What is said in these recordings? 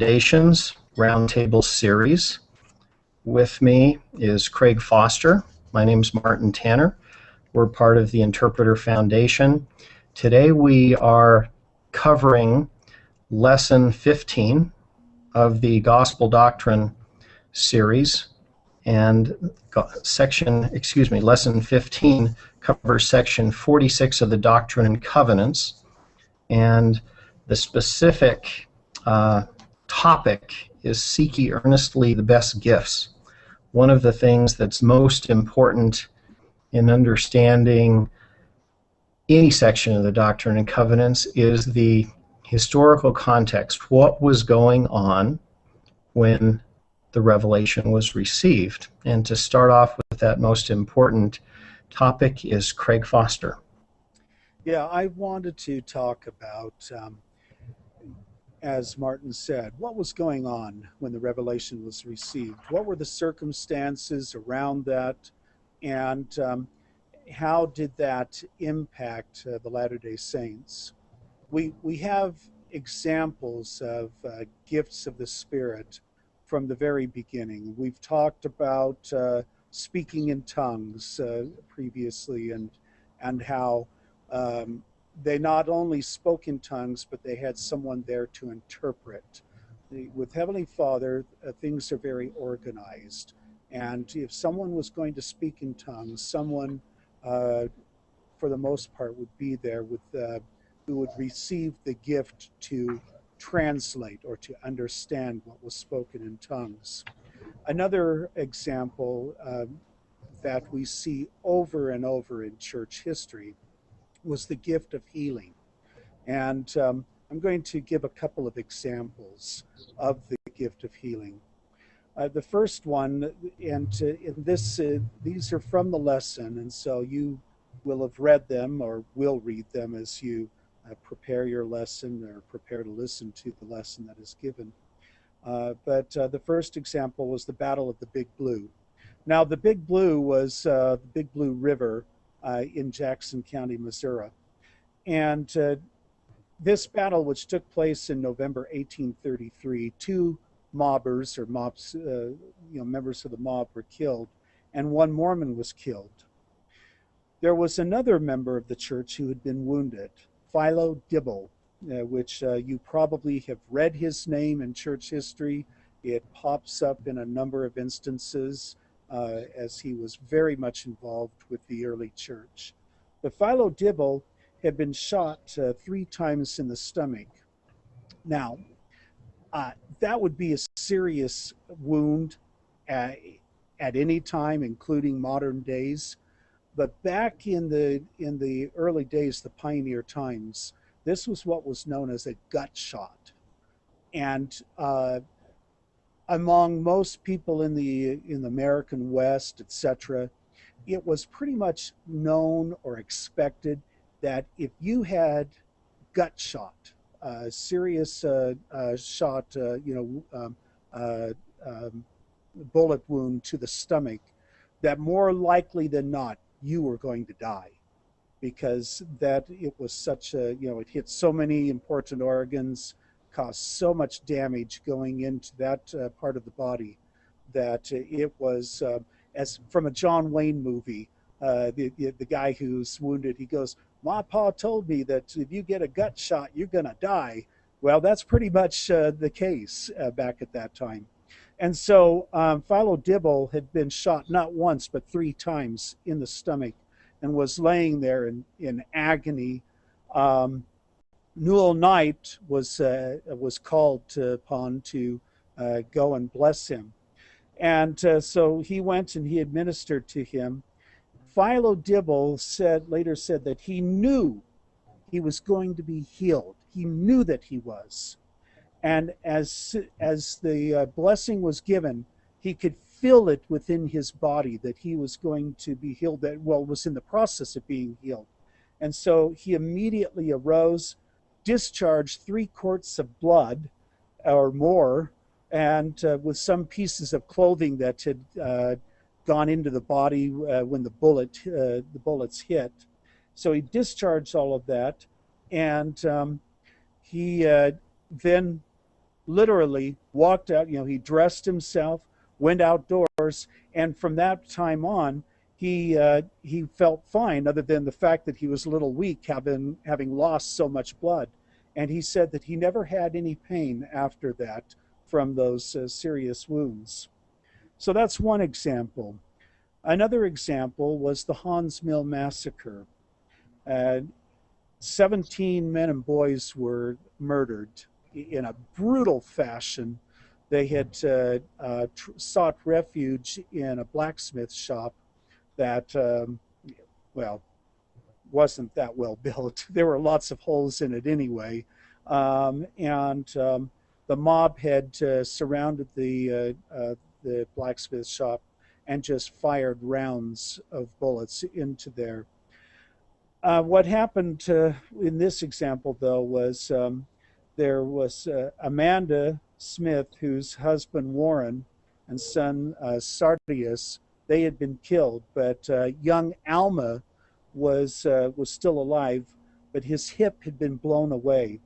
Foundation's Roundtable series. With me is Craig Foster. My name's Martin Tanner. We're part of the Interpreter Foundation. Today we are covering Lesson 15 of the Gospel Doctrine series, and Lesson 15 covers Section 46 of the Doctrine and Covenants, and the specific topic is seek ye earnestly the best gifts. One of the things that's most important in understanding any section of the Doctrine and Covenants is the historical context. What was going on when the revelation was received? And to start off with that most important topic is Craig Foster. Yeah, I wanted to talk about, as Martin said, what was going on when the revelation was received? What were the circumstances around that? And how did that impact the Latter-day Saints? We have examples of gifts of the Spirit from the very beginning. We've talked about speaking in tongues previously, and how they not only spoke in tongues, but they had someone there to interpret. With Heavenly Father, things are very organized. And if someone was going to speak in tongues, someone, for the most part, would be there with who would receive the gift to translate or to understand what was spoken in tongues. Another example that we see over and over in church history was the gift of healing. And I'm going to give a couple of examples of the gift of healing. The first one, and in this, these are from the lesson, and so you will have read them or will read them as you prepare your lesson or prepare to listen to the lesson that is given. But the first example was the Battle of the Big Blue. Now, the Big Blue was the Big Blue River in Jackson County, Missouri. And this battle, which took place in November 1833, two mobbers or mobs, members of the mob were killed, and one Mormon was killed. There was another member of the church who had been wounded, Philo Dibble, which you probably have read his name in church history. It pops up in a number of instances as he was very much involved with the early church. But Philo Dibble had been shot 3 times in the stomach. Now, that would be a serious wound at any time, including modern days. But back in the early days, the pioneer times, this was what was known as a gut shot. And among most people in the American West, etc., it was pretty much known or expected that if you had gut shot, serious shot, bullet wound to the stomach, that more likely than not you were going to die, because that it was such a, it hit so many important organs, caused so much damage going into that part of the body, that it was, as from a John Wayne movie, the guy who's wounded, he goes, "My pa told me that if you get a gut shot, you're going to die." Well, that's pretty much the case back at that time. And so Philo Dibble had been shot not once, but 3 times in the stomach, and was laying there in agony. Newell Knight was called upon to go and bless him. And so he went and he administered to him. Philo Dibble later said that he knew he was going to be healed. He knew that he was. And as the blessing was given, he could feel it within his body that he was going to be healed, was in the process of being healed. And so he immediately arose, discharged 3 quarts of blood or more, and with some pieces of clothing that had gone into the body when the bullets hit. So he discharged all of that, and he then literally walked out. He dressed himself, went outdoors, and from that time on, he felt fine, other than the fact that he was a little weak, having lost so much blood. And he said that he never had any pain after that from those serious wounds. So that's one example. Another example was the Hans Mill massacre. Uh, 17 men and boys were murdered in a brutal fashion. They had sought refuge in a blacksmith shop that, well, wasn't that well built. There were lots of holes in it anyway. And the mob had surrounded the blacksmith shop and just fired rounds of bullets into there. What happened in this example, though, was there was Amanda Smith, whose husband Warren and son Sardius, they had been killed, but young Alma was still alive, but his hip had been blown away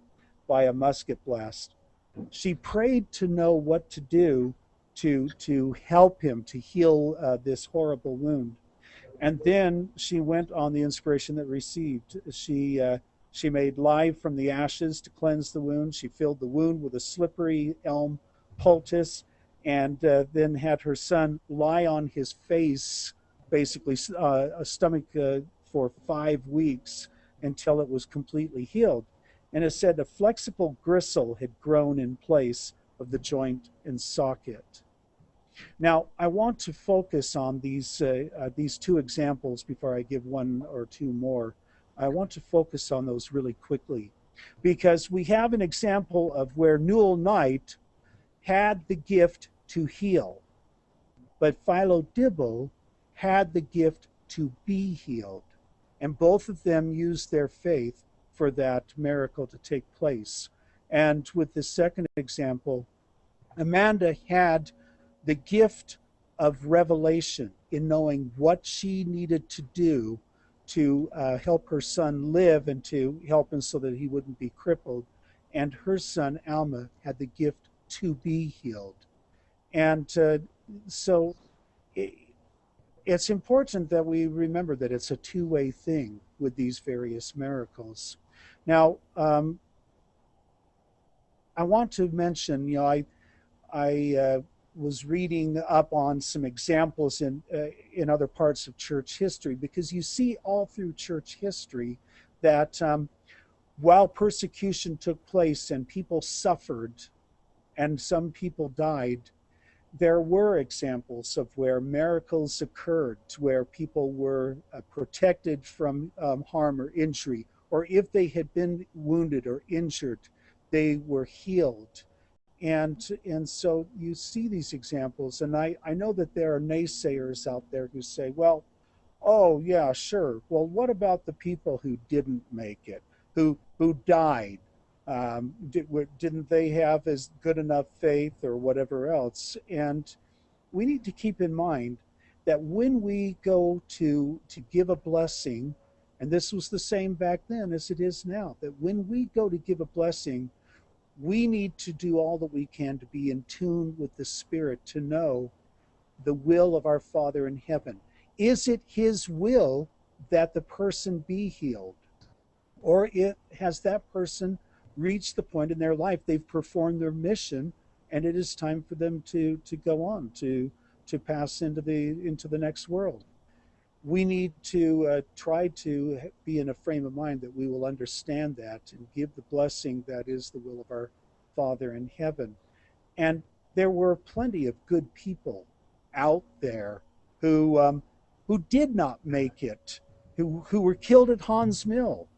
by a musket blast. She prayed to know what to do to help him to heal this horrible wound. And then she went on the inspiration that received. She made lye from the ashes to cleanse the wound. She filled the wound with a slippery elm poultice, and then had her son lie on his face, basically a stomach, for 5 weeks until it was completely healed. And it said a flexible gristle had grown in place of the joint and socket. Now, I want to focus on these two examples before I give one or two more. I want to focus on those really quickly, because we have an example of where Newell Knight had the gift to heal, but Philo Dibble had the gift to be healed. And both of them used their faith for that miracle to take place. And with the second example, Amanda had the gift of revelation in knowing what she needed to do to help her son live and to help him so that he wouldn't be crippled. And her son, Alma, had the gift to be healed. And so it's important that we remember that it's a two-way thing with these various miracles. Now, I want to mention, I was reading up on some examples in other parts of church history, because you see all through church history that while persecution took place and people suffered and some people died, there were examples of where miracles occurred, where people were protected from harm or injury, or if they had been wounded or injured, they were healed. And so you see these examples, and I know that there are naysayers out there who say, well, oh yeah, sure. Well, what about the people who didn't make it, who died? Didn't they have as good enough faith or whatever else? And we need to keep in mind that when we go to give a blessing, and this was the same back then as it is now, that when we go to give a blessing, we need to do all that we can to be in tune with the Spirit, to know the will of our Father in heaven. Is it His will that the person be healed? Or has that person reached the point in their life they've performed their mission, and it is time for them to go on, to pass into the next world? We need to try to be in a frame of mind that we will understand that and give the blessing that is the will of our Father in heaven. And there were plenty of good people out there who did not make it, who were killed at Hans Mill,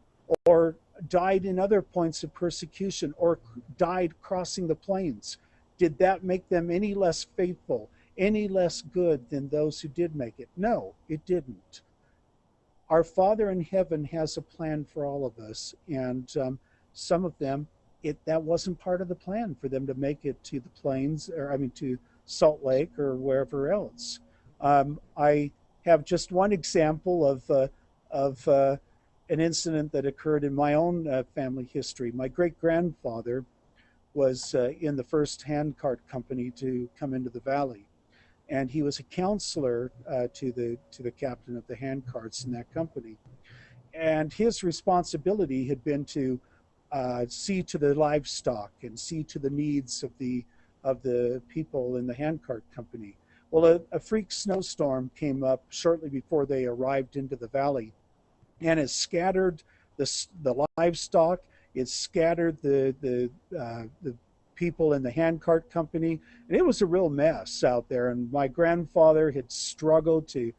or died in other points of persecution, or died crossing the plains. Did that make them any less faithful, any less good than those who did make it? No, it didn't. Our Father in heaven has a plan for all of us, and some of them, that wasn't part of the plan for them to make it to the plains, or to Salt Lake or wherever else. I have just one example of an incident that occurred in my own family history. My great-grandfather was in the first handcart company to come into the valley, and he was a counselor to the captain of the handcarts in that company. And his responsibility had been to see to the livestock and see to the needs of the people in the handcart company. Well, a freak snowstorm came up shortly before they arrived into the valley, and it scattered the livestock. It scattered the people in the handcart company, and it was a real mess out there. And my grandfather had struggled to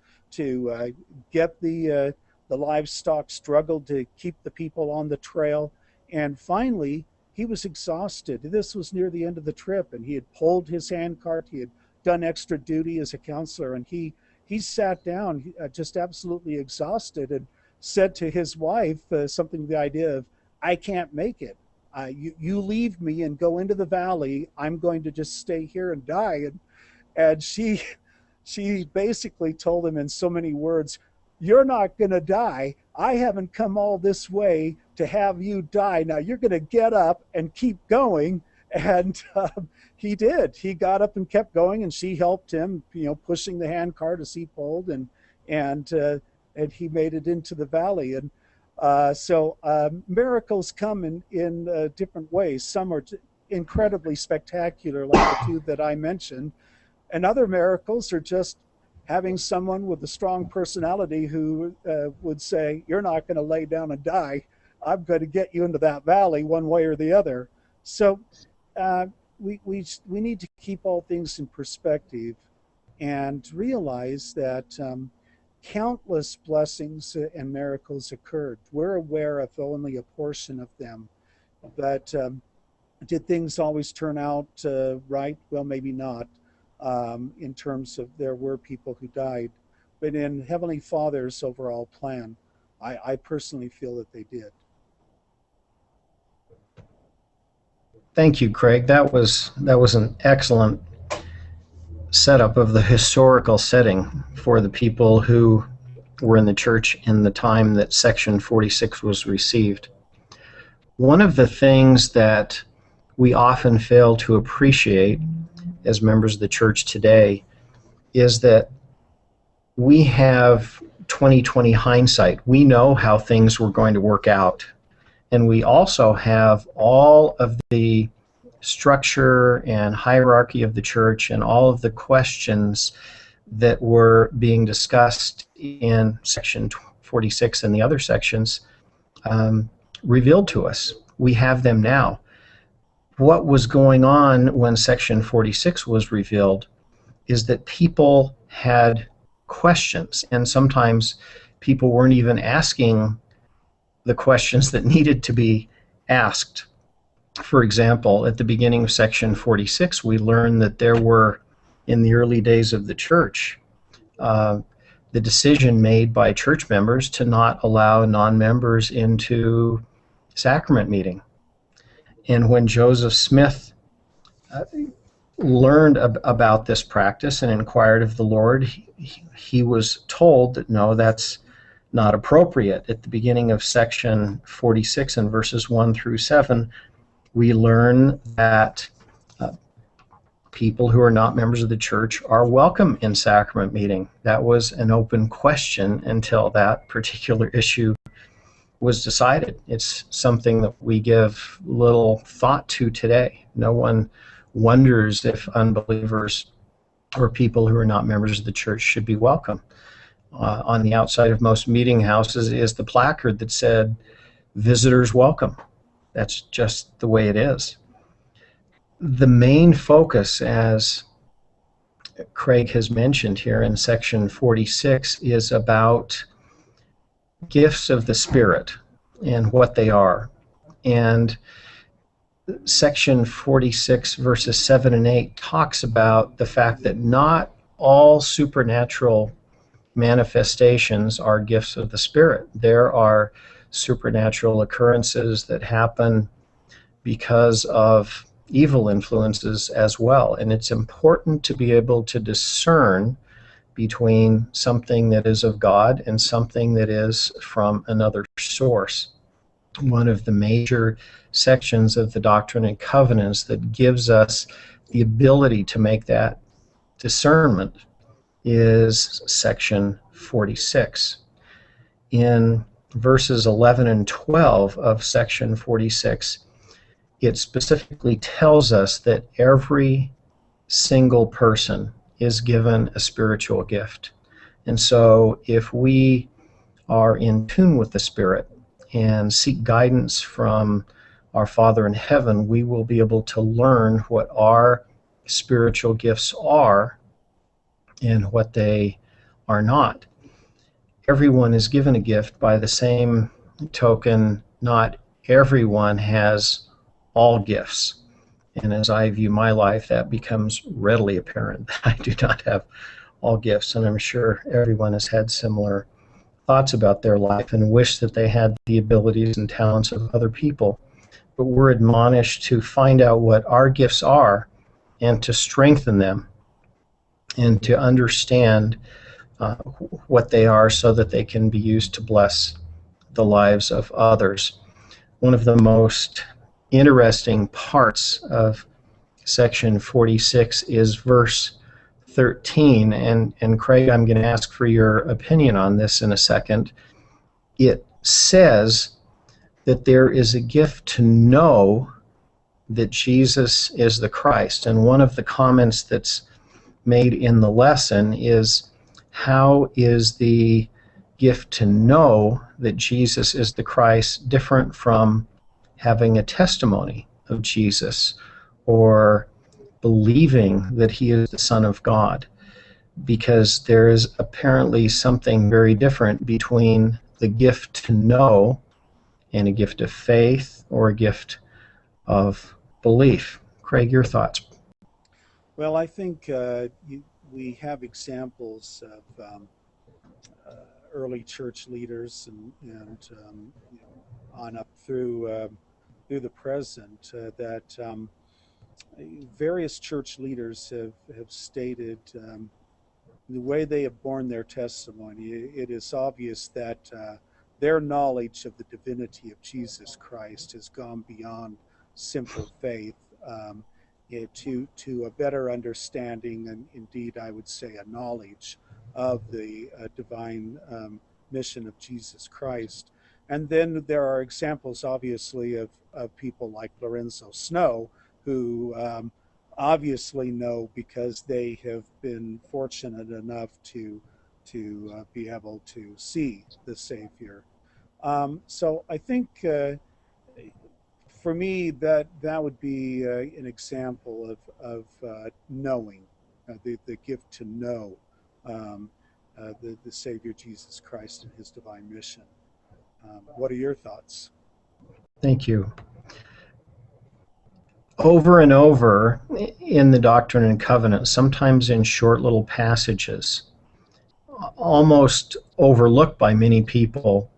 get the livestock, struggled to keep the people on the trail, and finally he was exhausted. This was near the end of the trip, and he had pulled his handcart. He had done extra duty as a counselor, and he sat down, just absolutely exhausted, and said to his wife something to the idea of, "I can't make it. You leave me and go into the valley. I'm going to just stay here and die." And she basically told him in so many words, "You're not going to die. I haven't come all this way to have you die. Now you're going to get up and keep going." And he did. He got up and kept going, and she helped him, pushing the handcart as he pulled, and he made it into the valley. And so miracles come in different ways. Some are incredibly spectacular, like the two that I mentioned, and other miracles are just having someone with a strong personality who would say, "You're not going to lay down and die. I'm going to get you into that valley one way or the other." So we need to keep all things in perspective and realize that countless blessings and miracles occurred. We're aware of only a portion of them, but did things always turn out right? Well, maybe not. In terms of there were people who died, but in Heavenly Father's overall plan, I personally feel that they did. Thank you, Craig. That was an excellent setup of the historical setting for the people who were in the church in the time that Section 46 was received. One of the things that we often fail to appreciate as members of the church today is that we have 20/20 hindsight. We know how things were going to work out, and we also have all of the structure and hierarchy of the church and all of the questions that were being discussed in Section 46 and the other sections revealed to us. We have them now. What was going on when Section 46 was revealed is that people had questions, and sometimes people weren't even asking the questions that needed to be asked. For example, at the beginning of Section 46, we learned that there were, in the early days of the church, the decision made by church members to not allow non-members into sacrament meeting. And when Joseph Smith learned about this practice and inquired of the Lord, he was told that no, that's not appropriate. At the beginning of Section 46 and verses 1 through 7, we learn that people who are not members of the church are welcome in sacrament meeting. That was an open question until that particular issue was decided. It's something that we give little thought to today. No one wonders if unbelievers or people who are not members of the church should be welcome. On the outside of most meeting houses is the placard that said, "Visitors welcome." That's just the way it is. The main focus, as Craig has mentioned here in Section 46, is about gifts of the Spirit and what they are. And Section 46, verses 7 and 8, talks about the fact that not all supernatural manifestations are gifts of the Spirit. There are supernatural occurrences that happen because of evil influences as well. And it's important to be able to discern between something that is of God and something that is from another source. one of the major sections of the Doctrine and Covenants that gives us the ability to make that discernment is section 46. In verses 11 and 12 of section 46, it specifically tells us that every single person is given a spiritual gift. And so if we are in tune with the Spirit and seek guidance from our Father in heaven, we will be able to learn what our spiritual gifts are and what they are not. Everyone is given a gift. By the same token, not everyone has all gifts. And as I view my life, that becomes readily apparent that I do not have all gifts. And I'm sure everyone has had similar thoughts about their life and wish that they had the abilities and talents of other people. But we're admonished to find out what our gifts are and to strengthen them and to understand what they are so that they can be used to bless the lives of others. One of the most interesting parts of section 46 is verse 13, and Craig, I'm going to ask for your opinion on this in a second. It says that there is a gift to know that Jesus is the Christ, and one of the comments that's made in the lesson is, how is the gift to know that Jesus is the Christ different from having a testimony of Jesus or believing that he is the Son of God? Because there is apparently something very different between the gift to know and a gift of faith or a gift of belief. Craig, your thoughts? Well, I think we have examples of early church leaders and on up through the present that various church leaders have stated the way they have borne their testimony. It is obvious that their knowledge of the divinity of Jesus Christ has gone beyond simple faith to a better understanding, and indeed I would say a knowledge of the divine mission of Jesus Christ. And then there are examples, obviously, of people like Lorenzo Snow, who obviously know because they have been fortunate enough to be able to see the Savior. So I think for me that would be an example of knowing, the gift to know the Savior Jesus Christ and his divine mission. What are your thoughts? Thank you. Over and over in the Doctrine and Covenants, sometimes in short little passages, almost overlooked by many people,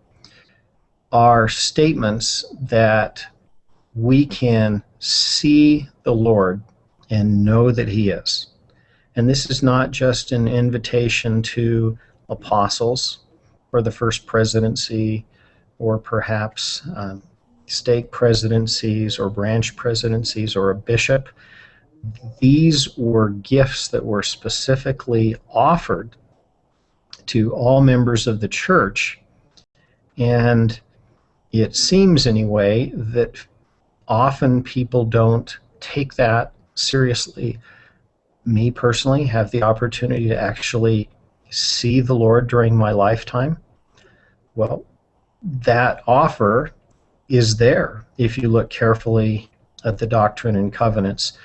are statements that we can see the Lord and know that he is. And this is not just an invitation to apostles or the first presidency or perhaps stake presidencies or branch presidencies or a bishop. These were gifts that were specifically offered to all members of the church, and it seems anyway that often people don't take that seriously. Me personally have the opportunity to actually see the Lord during my lifetime. Well, that offer is there if you look carefully at the Doctrine and Covenants.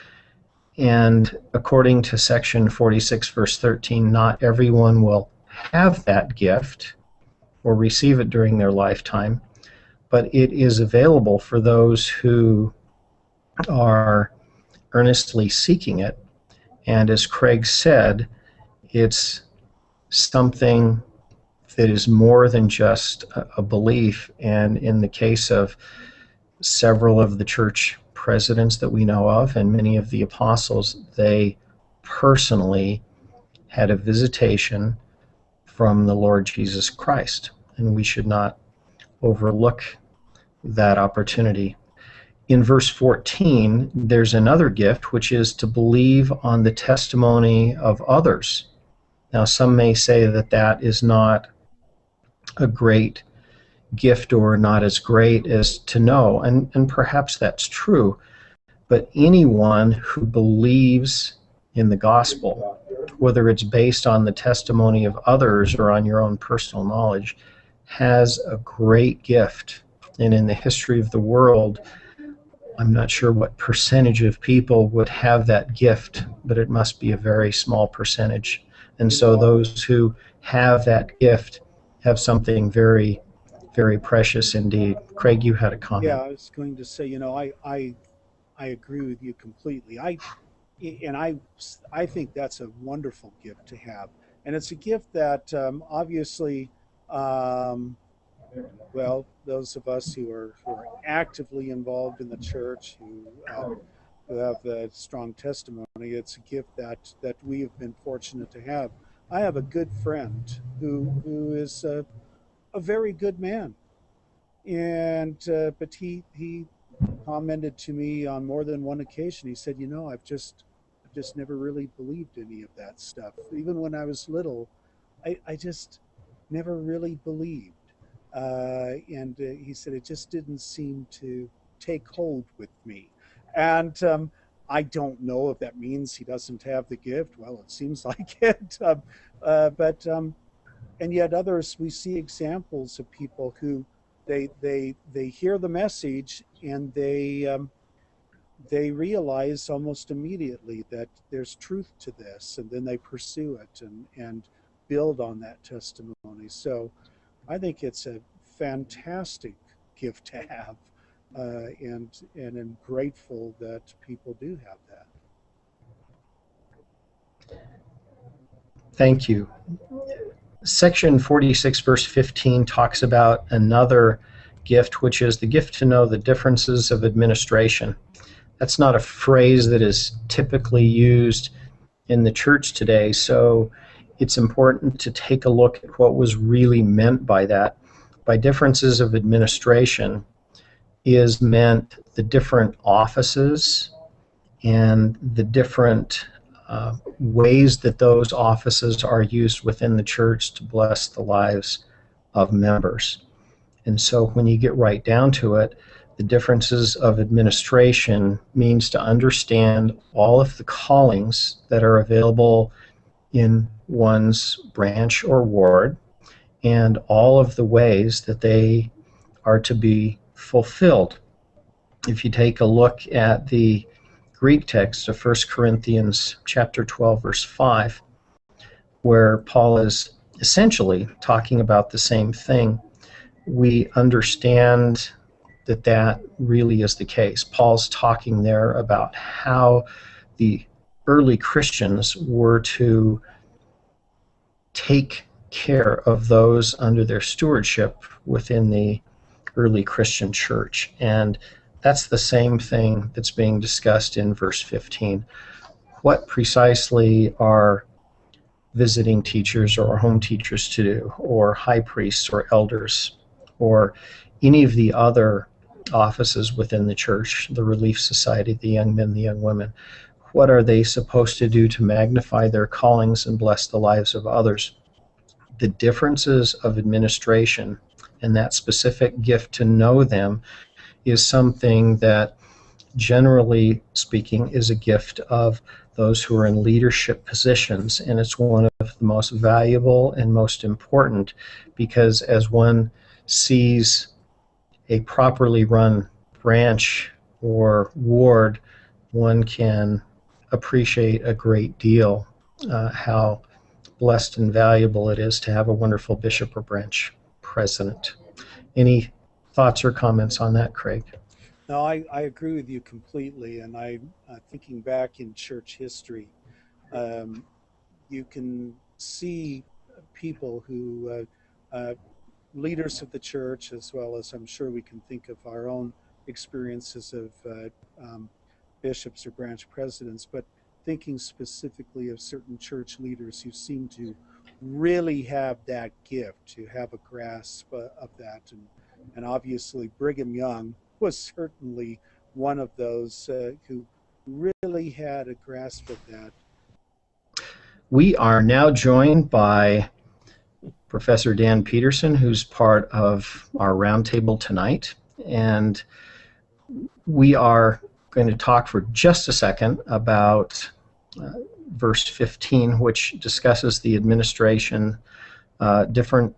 And according to section 46, verse 13, not everyone will have that gift or receive it during their lifetime, but it is available for those who are earnestly seeking it. And as Craig said, it's something that is more than just a belief. And in the case of several of the church presidents that we know of and many of the apostles, they personally had a visitation from the Lord Jesus Christ. And we should not overlook that opportunity. In verse 14, there's another gift, which is to believe on the testimony of others. Now, some may say that that is not a great gift or not as great as to know, and perhaps that's true, but anyone who believes in the gospel, whether it's based on the testimony of others or on your own personal knowledge, has a great gift. And in the history of the world, I'm not sure what percentage of people would have that gift, but it must be a very small percentage. And so those who have that gift have something very, very precious indeed. Craig, you had a Yeah, comment. I was going to say, I agree with you completely. I think that's a wonderful gift to have, and it's a gift that obviously, um, well, those of us who are actively involved in the church, who have a strong testimony, it's a gift that we have been fortunate to have. I have a good friend who is a very good man, and but he commented to me on more than one occasion. He said, I've just never really believed any of that stuff. Even when I was little, I just never really believed. And he said it just didn't seem to take hold with me. And I don't know if that means he doesn't have the gift. Well, it seems like it. But and yet others, we see examples of people who they hear the message, and they realize almost immediately that there's truth to this, and then they pursue it and build on that testimony. So I think it's a fantastic gift to have, and I'm grateful that people do have that. Thank you. Section 46, verse 15, talks about another gift, which is the gift to know the differences of administration. That's not a phrase that is typically used in the church today, so it's important to take a look at what was really meant by that. By differences of administration is meant the different offices and the different ways that those offices are used within the church to bless the lives of members. And so when you get right down to it, the differences of administration means to understand all of the callings that are available in one's branch or ward and all of the ways that they are to be fulfilled. If you take a look at the Greek text of 1 Corinthians chapter 12, verse 5, where Paul is essentially talking about the same thing, we understand that that really is the case. Paul's talking there about how the early Christians were to take care of those under their stewardship within the early Christian church. And that's the same thing that's being discussed in verse 15. What precisely are visiting teachers or home teachers to do, or high priests or elders, or any of the other offices within the church, the Relief Society, the young men, the young women? What are they supposed to do to magnify their callings and bless the lives of others? The differences of administration and that specific gift to know them is something that, generally speaking, is a gift of those who are in leadership positions, and it's one of the most valuable and most important, because as one sees a properly run branch or ward, one can appreciate a great deal how blessed and valuable it is to have a wonderful bishop or branch president. Any thoughts or comments on that, Craig? No, I agree with you completely. And thinking back in church history, um, you can see people who leaders of the church, as well as I'm sure we can think of our own experiences of bishops or branch presidents, but thinking specifically of certain church leaders who seem to really have that gift, to have a grasp of that, And obviously Brigham Young was certainly one of those who really had a grasp of that. We are now joined by Professor Dan Peterson, who's part of our roundtable tonight. And we are going to talk for just a second about verse 15, which discusses the administration, the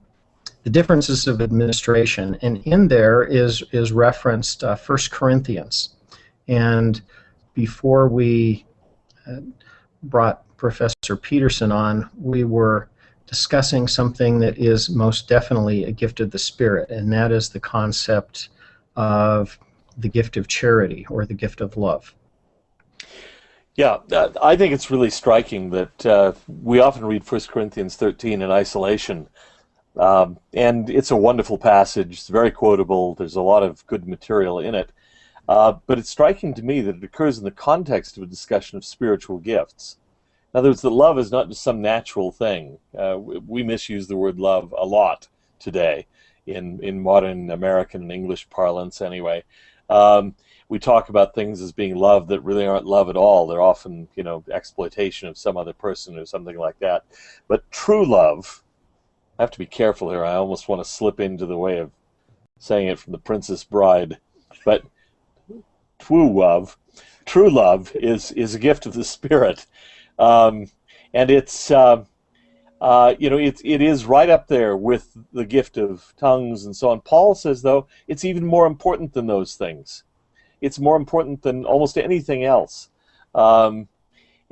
differences of administration. And in there is referenced 1 Corinthians. And before we brought Professor Peterson on, we were discussing something that is most definitely a gift of the Spirit, and that is the concept of the gift of charity or the gift of love. Yeah, I think it's really striking that we often read 1 Corinthians 13 in isolation, and it's a wonderful passage. It's very quotable. There's a lot of good material in it, but it's striking to me that it occurs in the context of a discussion of spiritual gifts. In other words, that love is not just some natural thing. We misuse the word love a lot today in modern American and English parlance anyway. We talk about things as being love that really aren't love at all. They're often, exploitation of some other person or something like that. But true love, I have to be careful here. I almost want to slip into the way of saying it from The Princess Bride. But true love is a gift of the Spirit. And it's, it is right up there with the gift of tongues and so on. Paul says, though, it's even more important than those things. It's more important than almost anything else. And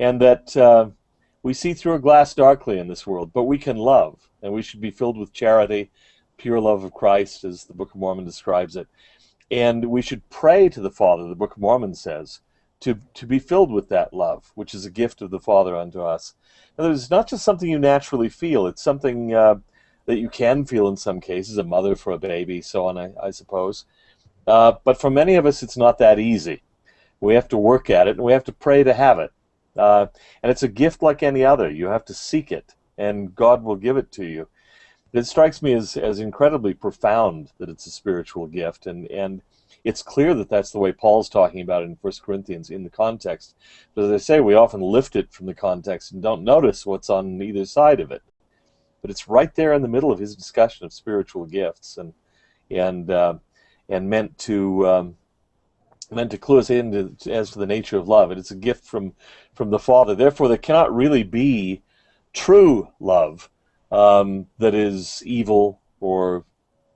that we see through a glass darkly in this world, but we can love, and we should be filled with charity, pure love of Christ, as the Book of Mormon describes it. And we should pray to the Father, the Book of Mormon says, to be filled with that love, which is a gift of the Father unto us. In other words, it's not just something you naturally feel. It's something that you can feel in some cases, a mother for a baby, so on, I suppose. But for many of us, it's not that easy. We have to work at it, and we have to pray to have it. And it's a gift like any other. You have to seek it, and God will give it to you. It strikes me as incredibly profound that it's a spiritual gift, and it's clear that that's the way Paul's talking about it in 1 Corinthians in the context. But as I say, we often lift it from the context and don't notice what's on either side of it. But it's right there in the middle of his discussion of spiritual gifts, and meant to clue us in as to the nature of love. And it's a gift from the Father. Therefore, there cannot really be true love that is evil or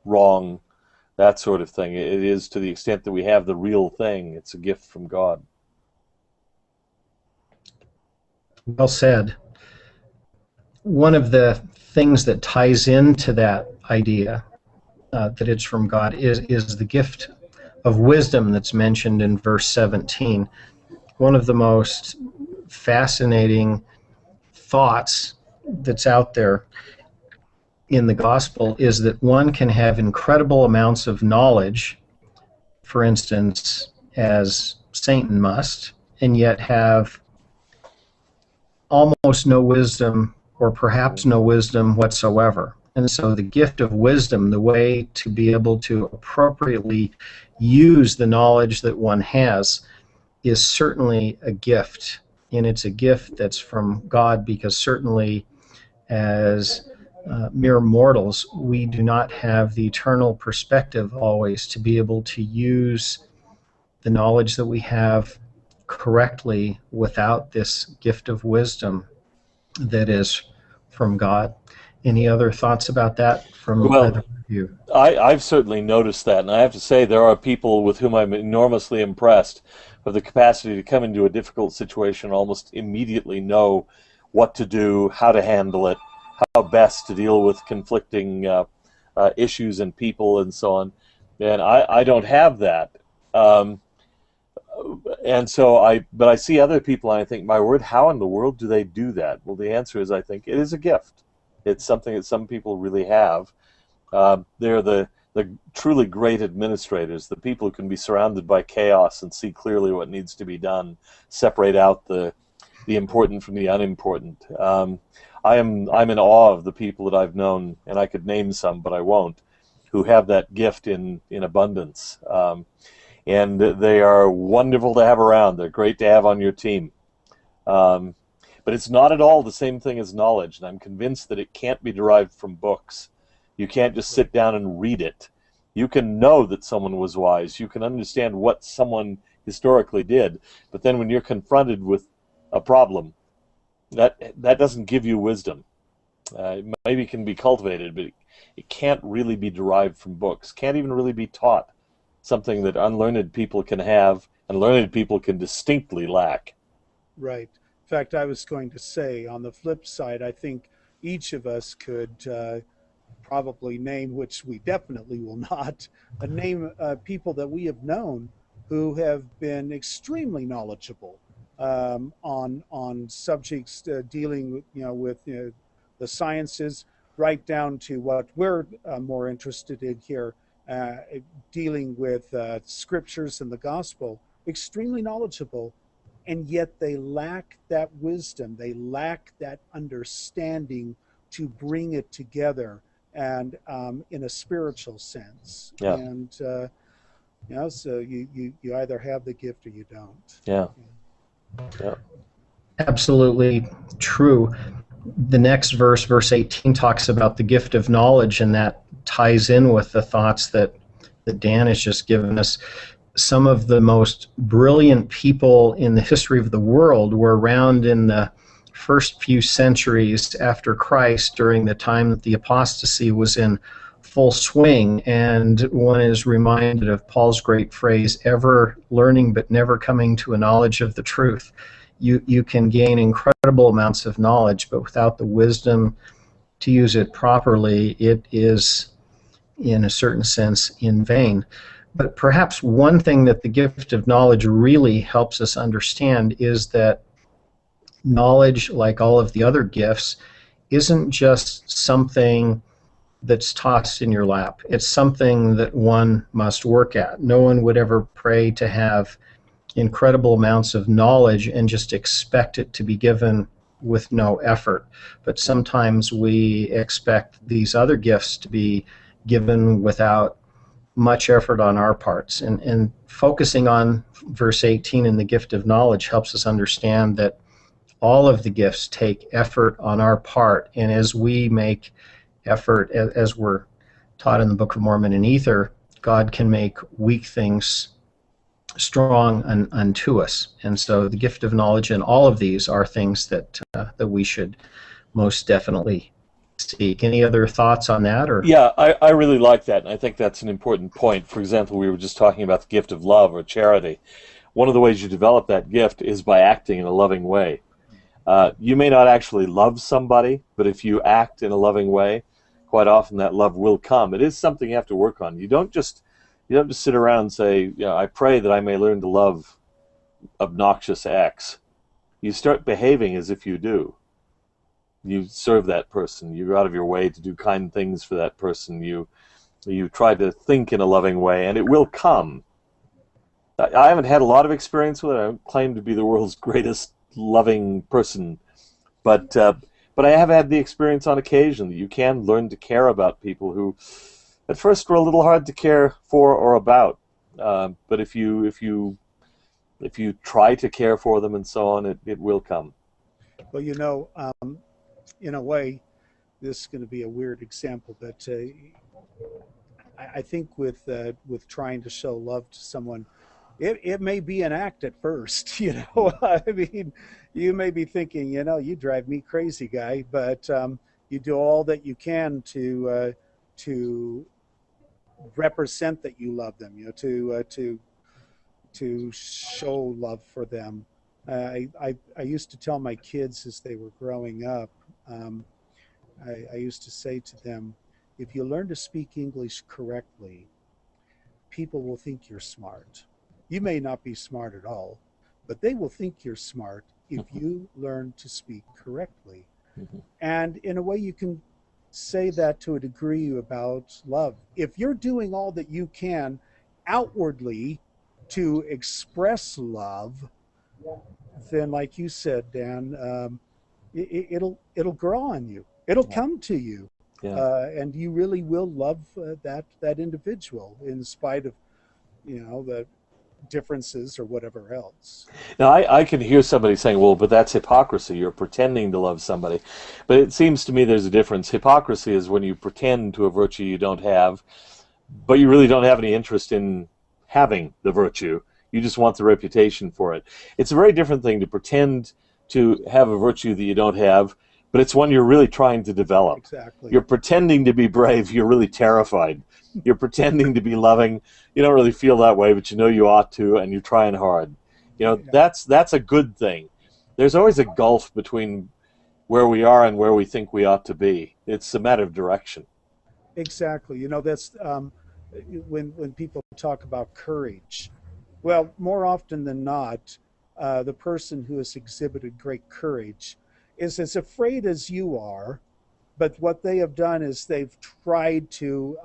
wrong, that sort of thing. It is to the extent that we have the real thing. It's a gift from God. Well said. One of the things that ties into that idea that it's from God is the gift of wisdom that's mentioned in verse 17. One of the most fascinating thoughts that's out there in the gospel is that one can have incredible amounts of knowledge, for instance, as Satan must, and yet have almost no wisdom or perhaps no wisdom whatsoever. And so the gift of wisdom, the way to be able to appropriately use the knowledge that one has, is certainly a gift. And it's a gift that's from God, because certainly as mere mortals, we do not have the eternal perspective always to be able to use the knowledge that we have correctly without this gift of wisdom that is from God. Any other thoughts about that from either of you? I've certainly noticed that, and I have to say there are people with whom I'm enormously impressed with the capacity to come into a difficult situation and almost immediately know what to do, how to handle it, how best to deal with conflicting issues and people and so on. And I don't have that. And so but I see other people and I think, my word, how in the world do they do that? Well, the answer is, I think it is a gift. It's something that some people really have. They're the truly great administrators, the people who can be surrounded by chaos and see clearly what needs to be done, separate out the important from the unimportant. I'm in awe of the people that I've known, and I could name some, but I won't, who have that gift in abundance. And they are wonderful to have around. They're great to have on your team. But it's not at all the same thing as knowledge, and I'm convinced that it can't be derived from books. You can't just sit down and read it. You can know that someone was wise. You can understand what someone historically did. But then when you're confronted with a problem, that doesn't give you wisdom. Maybe it can be cultivated, but it can't really be derived from books. Can't even really be taught. Something that unlearned people can have and learned people can distinctly lack. Right. In fact, I was going to say, on the flip side, I think each of us could probably name, which we definitely will not, name people that we have known who have been extremely knowledgeable on subjects dealing with, with the sciences, right down to what we're more interested in here, dealing with scriptures and the gospel. Extremely knowledgeable, and yet they lack that wisdom. They lack that understanding to bring it together, and in a spiritual sense. Yeah. And so you either have the gift or you don't. Yeah. Yeah. Absolutely true. The next verse, verse 18, talks about the gift of knowledge, and that ties in with the thoughts that Dan has just given us. Some of the most brilliant people in the history of the world were around in the first few centuries after Christ, during the time that the apostasy was in full swing. And one is reminded of Paul's great phrase, ever learning but never coming to a knowledge of the truth. You can gain incredible amounts of knowledge, but without the wisdom to use it properly, it is, in a certain sense, in vain. But perhaps one thing that the gift of knowledge really helps us understand is that knowledge, like all of the other gifts, isn't just something that's tossed in your lap. It's something that one must work at. No one would ever pray to have incredible amounts of knowledge and just expect it to be given with no effort. But sometimes we expect these other gifts to be given without much effort on our parts. And focusing on verse 18 and the gift of knowledge helps us understand that all of the gifts take effort on our part. And as we make effort, as we're taught in the Book of Mormon and Ether, God can make weak things strong unto us. And so the gift of knowledge and all of these are things that we should most definitely seek. Any other thoughts on that? Or Yeah, I really like that, and I think that's an important point. For example, we were just talking about the gift of love or charity. One of the ways you develop that gift is by acting in a loving way. You may not actually love somebody, but if you act in a loving way, quite often that love will come. It is something you have to work on. You don't just sit around and say, I pray that I may learn to love obnoxious X. You start behaving as if you do. You serve that person. You go out of your way to do kind things for that person. You try to think in a loving way, and it will come. I haven't had a lot of experience with it. I don't claim to be the world's greatest loving person, but I have had the experience on occasion that you can learn to care about people who at first were a little hard to care for or about. But if you try to care for them and so on, it will come. Well, in a way, this is going to be a weird example, but I think with trying to show love to someone, it may be an act at first. I mean, you may be thinking, you drive me crazy, guy, but you do all that you can to represent that you love them, to show love for them. I used to tell my kids as they were growing up, I used to say to them, if you learn to speak English correctly, people will think you're smart. You may not be smart at all, but they will think you're smart if you learn to speak correctly. Mm-hmm. And in a way, you can say that to a degree about love. If you're doing all that you can outwardly to express love, then, like you said, Dan, it'll grow on you. It'll come to you. and you really will love that individual in spite of the differences or whatever else. Now, I can hear somebody saying, well, but that's hypocrisy. You're pretending to love somebody. But it seems to me there's a difference. Hypocrisy is when you pretend to a virtue you don't have, but you really don't have any interest in having the virtue. You just want the reputation for it. It's a very different thing to pretend to have a virtue that you don't have, but it's one you're really trying to develop. Exactly. You're pretending to be brave. You're really terrified. You're pretending to be loving. You don't really feel that way, but you know you ought to, and you're trying hard. That's a good thing. There's always a gulf between where we are and where we think we ought to be. It's a matter of direction. Exactly. That's when people talk about courage. Well, more often than not, the person who has exhibited great courage is as afraid as you are, but what they have done is they've tried to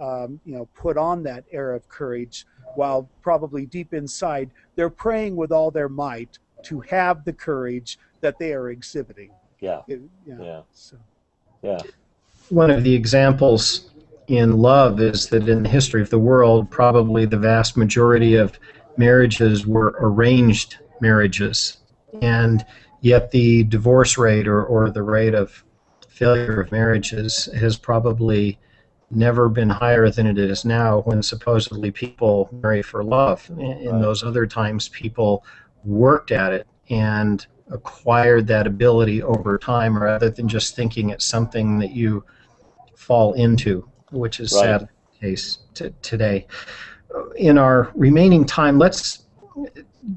put on that air of courage, while probably deep inside they're praying with all their might to have the courage that they are exhibiting. Yeah. So. Yeah. One of the examples in love is that in the history of the world, probably the vast majority of marriages were arranged marriages, and yet the divorce rate or the rate of failure of marriages has probably never been higher than it is now, when supposedly people marry for love. In those other times, people worked at it and acquired that ability over time, rather than just thinking it's something that you fall into, which is sadly the case today. In our remaining time,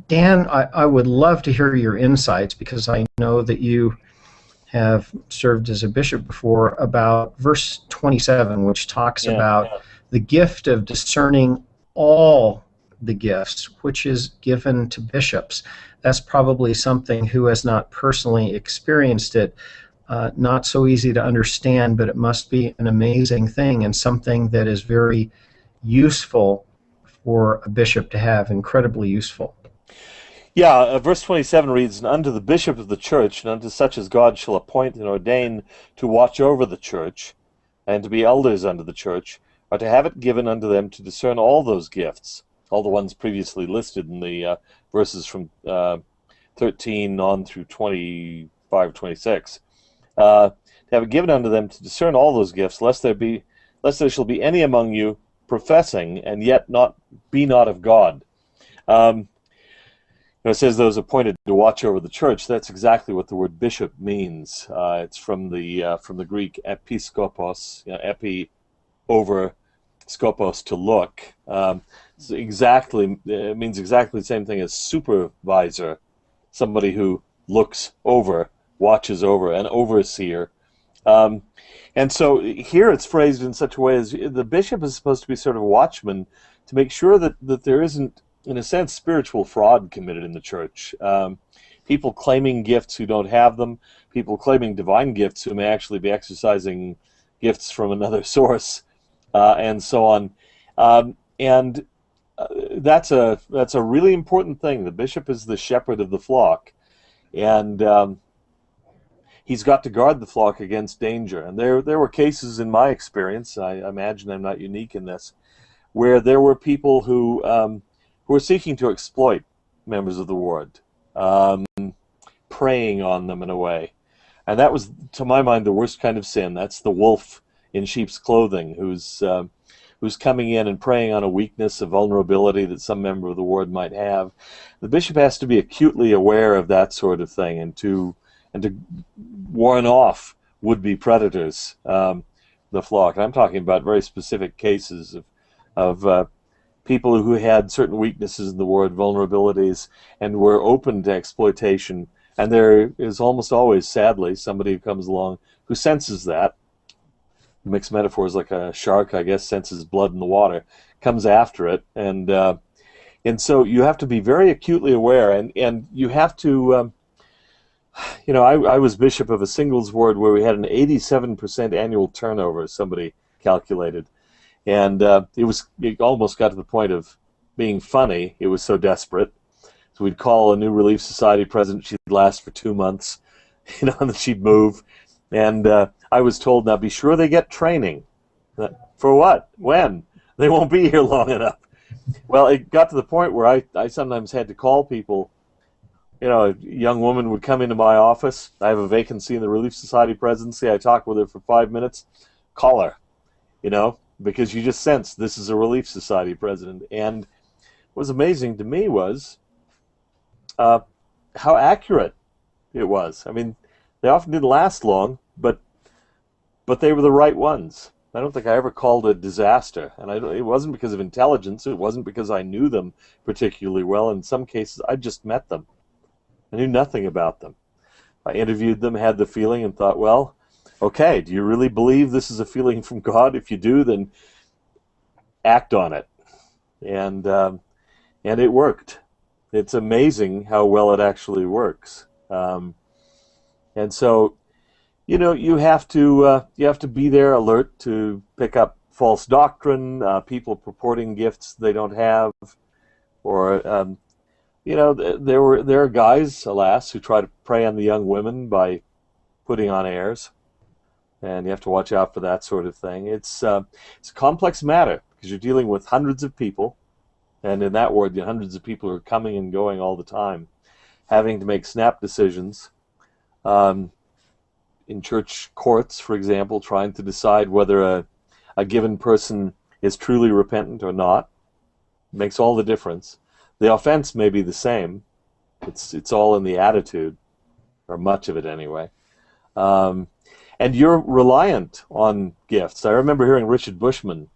Dan, I would love to hear your insights, because I know that you have served as a bishop before, about verse 27, which talks about the gift of discerning all the gifts, which is given to bishops. That's probably something who has not personally experienced it, not so easy to understand, but it must be an amazing thing and something that is very useful for a bishop to have, incredibly useful. Yeah, verse 27 reads, "And unto the bishop of the church, and unto such as God shall appoint and ordain to watch over the church, and to be elders unto the church, are to have it given unto them to discern all those gifts," all the ones previously listed in the verses from 13 on through 25, 26. To have it given unto them to discern all those gifts, lest there shall be any among you professing, and yet be not of God. It says those appointed to watch over the church. That's exactly what the word bishop means. It's from the Greek episkopos, epi, over, skopos, to look. It means exactly the same thing as supervisor, somebody who looks over, watches over, an overseer. And so here it's phrased in such a way as the bishop is supposed to be sort of a watchman to make sure that there isn't, in a sense, spiritual fraud committed in the church. People claiming gifts who don't have them, people claiming divine gifts who may actually be exercising gifts from another source, and so on. That's a really important thing. The bishop is the shepherd of the flock, and he's got to guard the flock against danger. And there were cases in my experience, I imagine I'm not unique in this, where there were people who were seeking to exploit members of the ward, preying on them in a way. And that was, to my mind, the worst kind of sin. That's the wolf in sheep's clothing who's coming in and preying on a weakness, a vulnerability that some member of the ward might have. The bishop has to be acutely aware of that sort of thing and to warn off would-be predators, the flock. And I'm talking about very specific cases of people who had certain weaknesses in the word, vulnerabilities, and were open to exploitation. And there is almost always, sadly, somebody who comes along who senses that. Mixed metaphors, like a shark, I guess, senses blood in the water, comes after it. And so you have to be very acutely aware, and you have to... I was bishop of a singles ward where we had an 87% annual turnover, somebody calculated. And it almost got to the point of being funny. It was so desperate. So we'd call a new Relief Society president. She'd last for 2 months, and then she'd move. And I was told, now be sure they get training. For what? When? They won't be here long enough. Well, it got to the point where I sometimes had to call people. You know, a young woman would come into my office. I have a vacancy in the Relief Society presidency. I talk with her for 5 minutes. Call her, you know, because you just sense this is a Relief Society president. And what was amazing to me was how accurate it was. I mean, they often didn't last long, but they were the right ones. I don't think I ever called a disaster, and it wasn't because of intelligence. It wasn't because I knew them particularly well. In some cases, I just met them. I knew nothing about them. I interviewed them, had the feeling, and thought, well, okay, do you really believe this is a feeling from God? If you do, then act on it. And it worked. It's amazing how well it actually works. And so, you know, you have to be there, alert to pick up false doctrine, people purporting gifts they don't have, or you know, there are guys, alas, who try to prey on the young women by putting on airs, and you have to watch out for that sort of thing. It's a complex matter because you're dealing with hundreds of people, and in that word, the hundreds of people who are coming and going all the time, having to make snap decisions. In church courts, for example, trying to decide whether a given person is truly repentant or not makes all the difference. The offense may be the same. It's all in the attitude, or much of it anyway. And you're reliant on gifts. I remember hearing Richard Bushman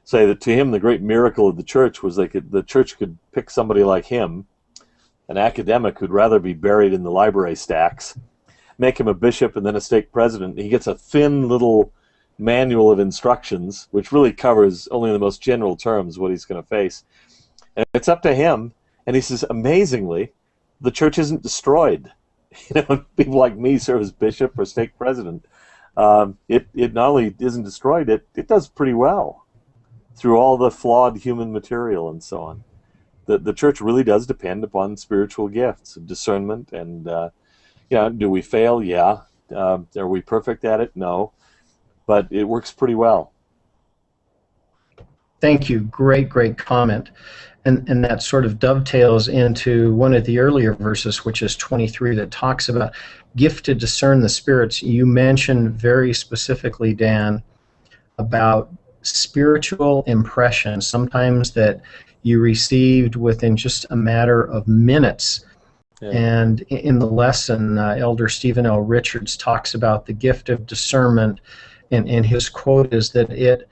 say that to him the great miracle of the church was the church could pick somebody like him, an academic who'd rather be buried in the library stacks, make him a bishop and then a stake president. He gets a thin little manual of instructions, which really covers only in the most general terms what he's going to face. And it's up to him. And he says, amazingly, the church isn't destroyed. You know, people like me serve as bishop or stake president. It not only isn't destroyed, it does pretty well through all the flawed human material and so on. The church really does depend upon spiritual gifts, discernment, and yeah, do we fail? Yeah. Are we perfect at it? No. But it works pretty well. Thank you. Great comment. And that sort of dovetails into one of the earlier verses, which is 23, that talks about gift to discern the spirits. You mentioned very specifically, Dan, about spiritual impressions, sometimes that you received within just a matter of minutes. Yeah. And in the lesson, Elder Stephen L. Richards talks about the gift of discernment, and his quote is that it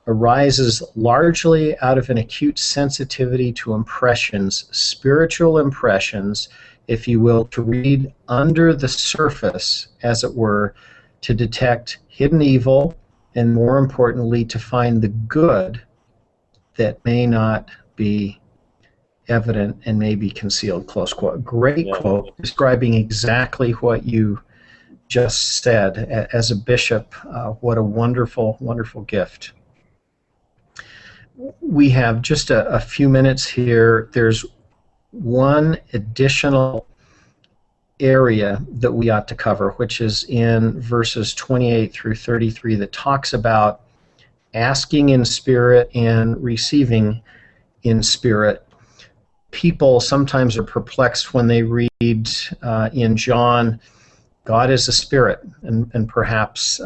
arises largely out of an acute sensitivity to impressions, spiritual impressions, if you will, to read under the surface, as it were, to detect hidden evil, and more importantly, to find the good that may not be evident and may be concealed, close quote. Great quote, describing exactly what you just said. As a bishop, what a wonderful, wonderful gift. We have just a few minutes here. There's one additional area that we ought to cover, which is in verses 28 through 33, that talks about asking in spirit and receiving in spirit. People sometimes are perplexed when they read in John, God is a spirit, and perhaps,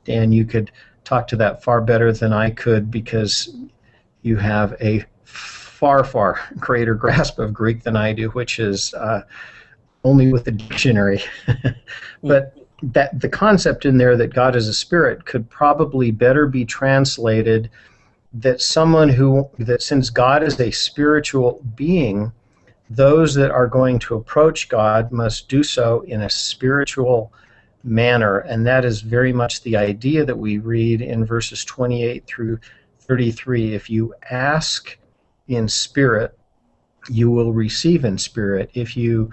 Dan, you could talk to that far better than I could, because you have a far greater grasp of Greek than I do, which is only with the dictionary. But that the concept in there that God is a spirit could probably better be translated that since God is a spiritual being, those that are going to approach God must do so in a spiritual manner. And that is very much the idea that we read in verses 28 through 33. If you ask in spirit, you will receive in spirit. If you,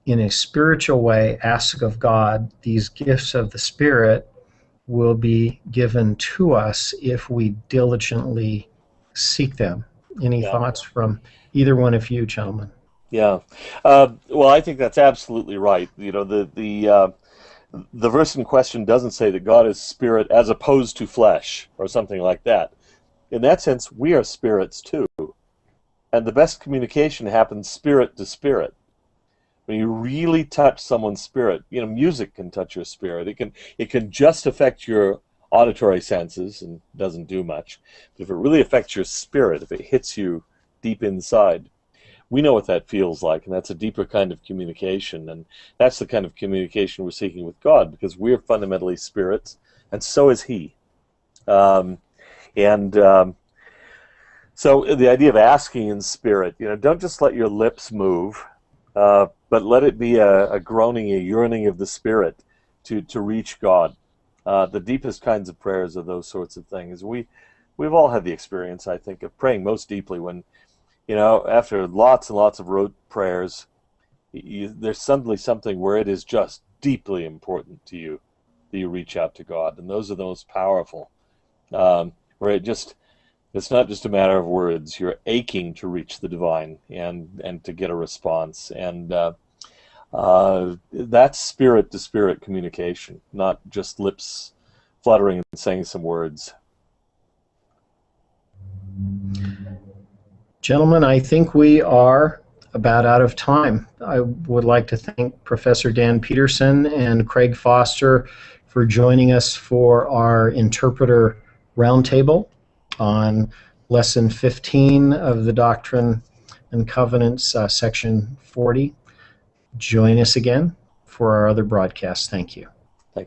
in a spiritual way, ask of God, these gifts of the Spirit will be given to us if we diligently seek them. Any thoughts from either one of you, gentlemen? Yeah. Well, I think that's absolutely right. You know, the the verse in question doesn't say that God is spirit as opposed to flesh or something like that. In that sense, we are spirits too. And the best communication happens spirit to spirit. When you really touch someone's spirit, music can touch your spirit. It can just affect your auditory senses and doesn't do much. But if it really affects your spirit, if it hits you deep inside, we know what that feels like, and that's a deeper kind of communication, and that's the kind of communication we're seeking with God, because we're fundamentally spirits, and so is He. So the idea of asking in spirit, don't just let your lips move, but let it be a groaning, a yearning of the spirit to reach God. The deepest kinds of prayers are those sorts of things. We've all had the experience, I think, of praying most deeply when, after lots and lots of rote prayers, there's suddenly something where it is just deeply important to you that you reach out to God, and those are the most powerful, where it's not just a matter of words. You're aching to reach the divine and to get a response, and that's spirit-to-spirit communication, not just lips fluttering and saying some words. Gentlemen, I think we are about out of time. I would like to thank Professor Dan Peterson and Craig Foster for joining us for our Interpreter Roundtable on Lesson 15 of the Doctrine and Covenants, Section 40. Join us again for our other broadcasts. Thank you.